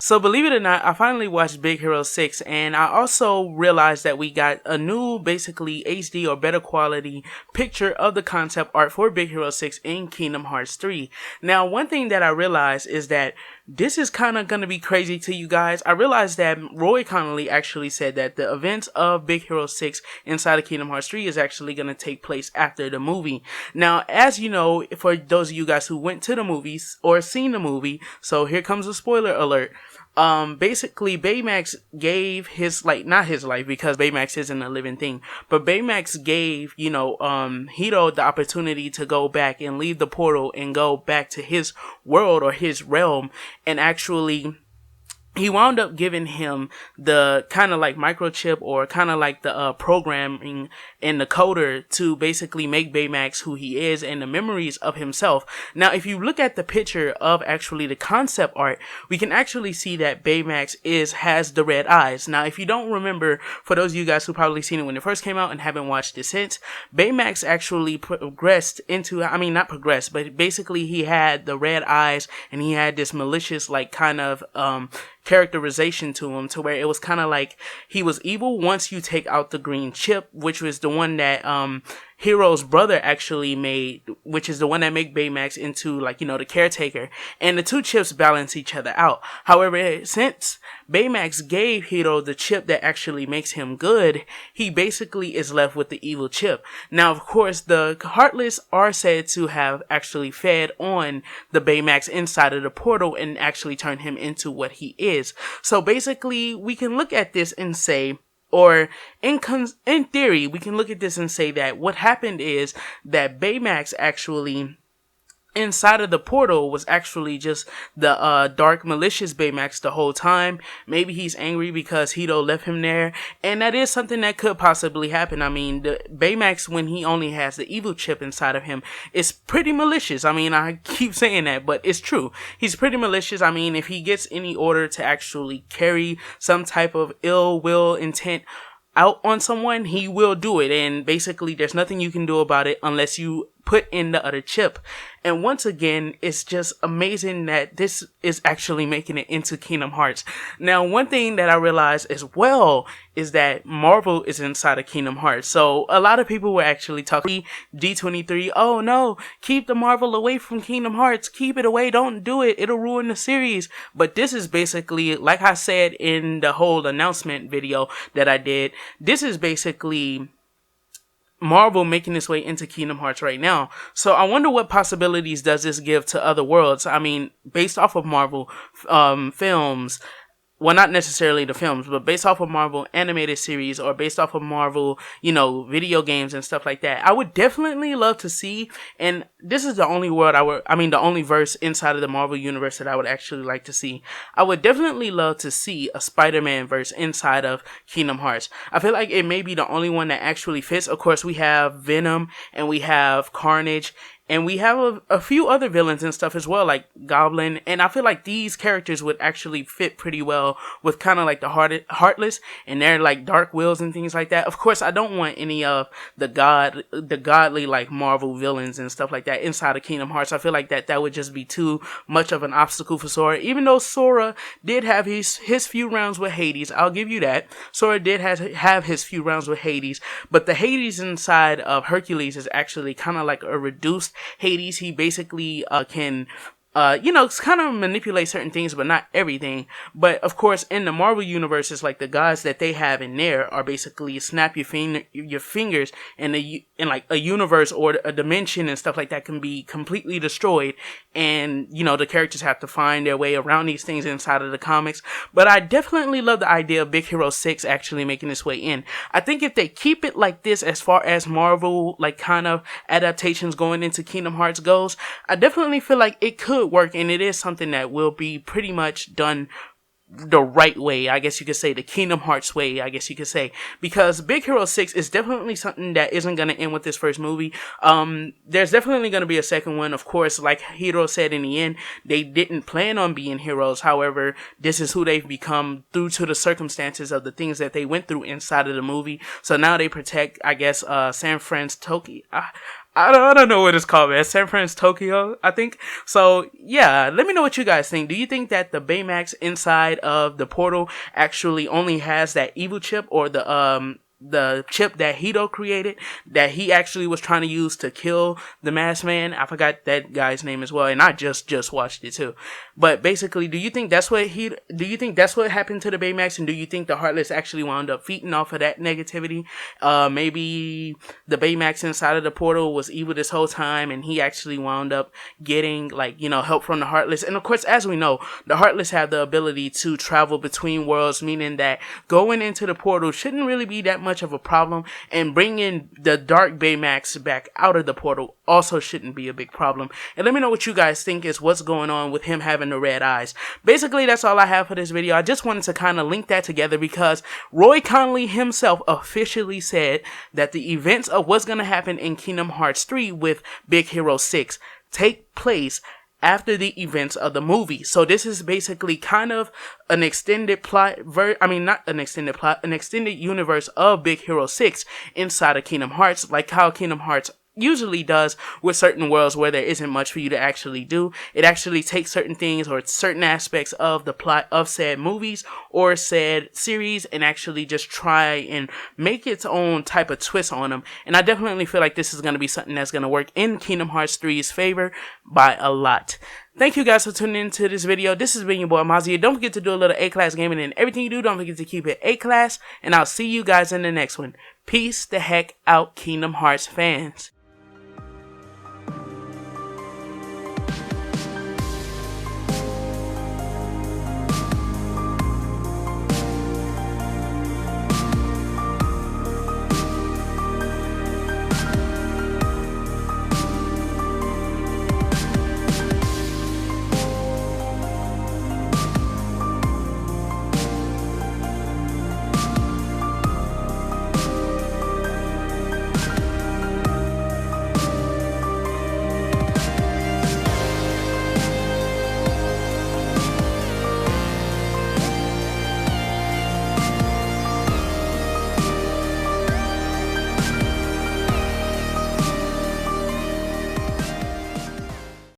So believe it or not, I finally watched Big Hero 6, and I also realized that we got a new, basically HD or better quality picture of the concept art for Big Hero 6 in Kingdom Hearts 3. Now, one thing that I realized is that this is kind of going to be crazy to you guys. I realized that Roy Connolly actually said that the events of Big Hero 6 inside of Kingdom Hearts 3 is actually going to take place after the movie. Now, as you know, for those of you guys who went to the movies or seen the movie, so here comes a spoiler alert. Basically Baymax gave his, not his life, because Baymax isn't a living thing, but Baymax gave, Hiro the opportunity to go back and leave the portal and go back to his world or his realm, and actually he wound up giving him the kind of like microchip or kind of like the programming and the coder to basically make Baymax who he is and the memories of himself. Now, if you look at the picture of actually the concept art, we can actually see that Baymax has the red eyes. Now, if you don't remember, for those of you guys who probably seen it when it first came out and haven't watched it since, Baymax actually progressed into, not progressed, but basically he had the red eyes and he had this malicious kind of characterization to him, to where it was kind of like he was evil once you take out the green chip, which was the one that Hiro's brother actually made, which is the one that made Baymax into the caretaker, and the two chips balance each other out. However, since Baymax gave Hiro the chip that actually makes him good, he basically is left with the evil chip. Now, of course, the Heartless are said to have actually fed on the Baymax inside of the portal and actually turned him into what he is. So basically, we can look at this and say, or in theory, we can look at this and say that what happened is that Baymax actually inside of the portal was actually just the dark malicious Baymax the whole time. Maybe he's angry because Hiro left him there, and that is something that could possibly happen. The Baymax, when he only has the evil chip inside of him, is pretty malicious. I keep saying that, but it's true. He's pretty malicious. If he gets any order to actually carry some type of ill will intent out on someone, he will do it, and basically there's nothing you can do about it unless you put in the other chip. And once again, it's just amazing that this is actually making it into Kingdom Hearts. Now, one thing that I realized as well is that Marvel is inside of Kingdom Hearts. So a lot of people were actually talking D23, oh no, keep the Marvel away from Kingdom Hearts, keep it away, don't do it, it'll ruin the series. But this is basically, like I said in the whole announcement video that I did, this is basically Marvel making its way into Kingdom Hearts right now. So I wonder what possibilities does this give to other worlds. Based off of Marvel films, well, not necessarily the films, but based off of Marvel animated series or based off of Marvel, video games and stuff like that. I would definitely love to see, and this is the only world the only verse inside of the Marvel universe that I would actually like to see. I would definitely love to see a Spider-Man verse inside of Kingdom Hearts. I feel like it may be the only one that actually fits. Of course, we have Venom and we have Carnage, and we have a few other villains and stuff as well, like Goblin. And I feel like these characters would actually fit pretty well with kind of like the Heartless and their dark wills and things like that. Of course, I don't want any of the godly Marvel villains and stuff like that inside of Kingdom Hearts. I feel like that would just be too much of an obstacle for Sora. Even though Sora did have his few rounds with Hades, I'll give you that. Sora did have his few rounds with Hades, but the Hades inside of Hercules is actually kind of like a reduced Hades. He basically can kind of manipulate certain things, but not everything. But of course, in the Marvel universe, it's like the gods that they have in there are basically snap your fingers, and a universe or a dimension and stuff like that can be completely destroyed. And the characters have to find their way around these things inside of the comics. But I definitely love the idea of Big Hero 6 actually making its way in. I think if they keep it like this, as far as Marvel kind of adaptations going into Kingdom Hearts goes, I definitely feel like it could work, and it is something that will be pretty much done the right way, I guess you could say, the Kingdom Hearts way, I guess you could say, because Big Hero 6 is definitely something that isn't going to end with this first movie. There's definitely going to be a second one. Of course, like Hiro said in the end, they didn't plan on being heroes. However, this is who they've become due to the circumstances of the things that they went through inside of the movie. So now they protect, I guess, San Francisco. I don't know what it's called, man. San Francisco, Tokyo, I think. So, yeah, let me know what you guys think. Do you think that the Baymax inside of the portal actually only has that evil chip, or the chip that Hito created that he actually was trying to use to kill the masked man? I forgot that guy's name as well, and I just watched it too. But basically, do you think that's what happened to the Baymax, and do you think the Heartless actually wound up feeding off of that negativity? Maybe the Baymax inside of the portal was evil this whole time, and he actually wound up getting, like, help from the Heartless. And of course, as we know, the Heartless have the ability to travel between worlds, meaning that going into the portal shouldn't really be that much of a problem, and bringing the Dark Baymax back out of the portal also shouldn't be a big problem. And let me know what you guys think is what's going on with him having the red eyes. Basically, that's all I have for this video. I just wanted to kind of link that together because Roy Connolly himself officially said that the events of what's going to happen in Kingdom Hearts 3 with Big Hero 6 take place after the events of the movie. So this is basically kind of an extended plot, not an extended plot, an extended universe of Big Hero 6 inside of Kingdom Hearts, like how Kingdom Hearts usually does with certain worlds where there isn't much for you to actually do. It actually takes certain things or certain aspects of the plot of said movies or said series and actually just try and make its own type of twist on them. And I definitely feel like this is going to be something that's going to work in Kingdom Hearts 3's favor by a lot. Thank you guys for tuning into this video. This has been your boy Mazia. Don't forget to do a little A-Class gaming, and everything you do, don't forget to keep it A-Class. And I'll see you guys in the next one. Peace the heck out, Kingdom Hearts fans.